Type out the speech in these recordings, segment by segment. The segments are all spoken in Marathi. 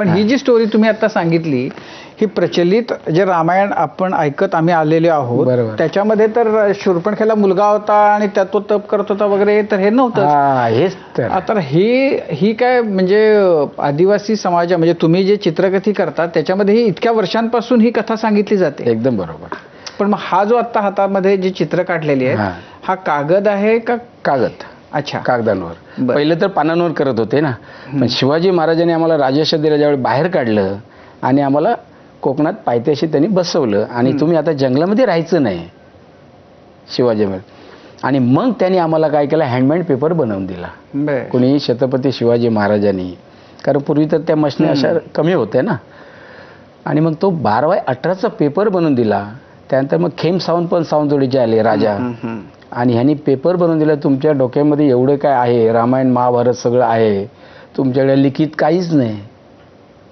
पण ही जी स्टोरी तुम्ही आता सांगितली ही प्रचलित जे रामायण आपण ऐकत आम्ही आलेले आहोत बरोबर. त्याच्यामध्ये तर शूर्पणखेला मुलगा होता आणि त्यात तो तप करत होता वगैरे तर हे नव्हतं. हेच तर आता ही काय म्हणजे आदिवासी समाज म्हणजे तुम्ही जे चित्रकथी करता त्याच्यामध्ये ही इतक्या वर्षांपासून ही कथा सांगितली जाते. एकदम बरोबर. पण मग हा जो आता हातामध्ये जी चित्र काढलेली आहे हा कागद आहे का? कागद. अच्छा, कागदांवर. बरं. पहिले तर पानांवर करत होते ना, पण शिवाजी महाराजांनी आम्हाला राजर्षी दिला ज्यावेळी बाहेर काढलं आणि आम्हाला कोकणात पायथ्याशी त्यांनी बसवलं आणि तुम्ही आता जंगलामध्ये राहायचं नाही शिवाजी महाराज. आणि मग त्यांनी आम्हाला काय केलं, हँडमेड पेपर बनवून दिला. बरं. कोणी छत्रपती शिवाजी महाराजांनी, कारण पूर्वी तर त्या मशनी अशा कमी होत्या ना, आणि मग तो 12x18चा पेपर बनवून दिला. त्यानंतर मग खेम सावंत पण सावंतवाडीचे आले राजा, आणि ह्यांनी पेपर बनवून दिला. तुमच्या डोक्यामध्ये एवढं काय आहे, रामायण महाभारत सगळं आहे, तुमच्याकडे लिखित काहीच नाही,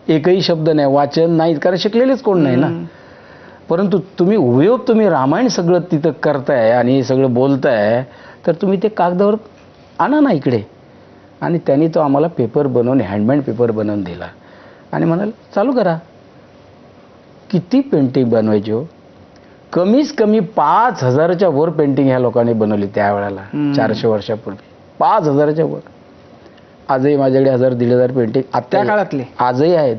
एकही शब्द नाही, वाचन नाही, कारण शिकलेलेच कोण नाही ना, परंतु तुम्ही उभयोग तुम्ही रामायण सगळं तिथं करताय आणि सगळं बोलताय, तर तुम्ही ते कागदावर आणा ना इकडे. आणि त्यांनी तो आम्हाला पेपर बनवून हँडमेड पेपर बनवून दिला आणि म्हणाल चालू करा. किती पेंटिंग बनवायची हो, कमीच कमी 5000च्या वर पेंटिंग ह्या लोकांनी बनवली त्यावेळेला, 400 वर्षापूर्वी 5000च्या वर. आजही माझ्याकडे 1000-1500 पेंटिंग त्या काळातले आजही आहेत.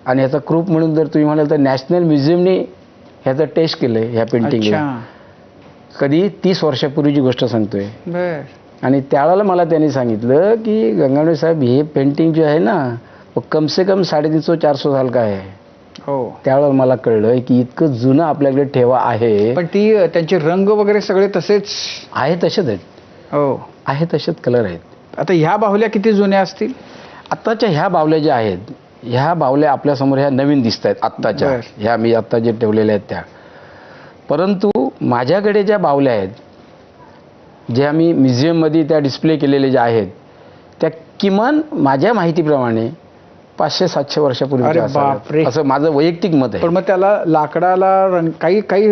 आणि ह्याचा क्रूप म्हणून जर तुम्ही म्हणाल तर नॅशनल म्युझियमने ह्याचं टेस्ट केलंय ह्या पेंटिंगला. कधी 30 वर्षापूर्वीची गोष्ट सांगतोय. आणि त्यावेळेला मला त्यांनी सांगितलं की गंगावणे साहेब हे पेंटिंग जे आहे ना कम से कम 350-400 साल का आहे. हो, त्यावेळेला मला कळलं की इतकं जुनं आपल्याकडे ठेवा आहे. पण ती त्यांचे रंग वगैरे सगळे तसेच आहे, तसेच आहेत. हो, आहे तसेच कलर आहेत. आता ह्या बाहुल्या किती जुन्या असतील? आत्ताच्या ह्या बावल्या ज्या आहेत, ह्या बावल्या आपल्यासमोर ह्या नवीन दिसत आहेत आत्ताच्या, ह्या मी आत्ता जे ठेवलेल्या आहेत त्या. परंतु माझ्याकडे ज्या बावल्या आहेत, ज्या मी म्युझियममध्ये त्या डिस्प्ले केलेल्या ज्या आहेत, त्या किमान माझ्या माहितीप्रमाणे 500-700 वर्षापूर्वी असं माझं वैयक्तिक मत आहे. पण मग त्याला लाकडाला काही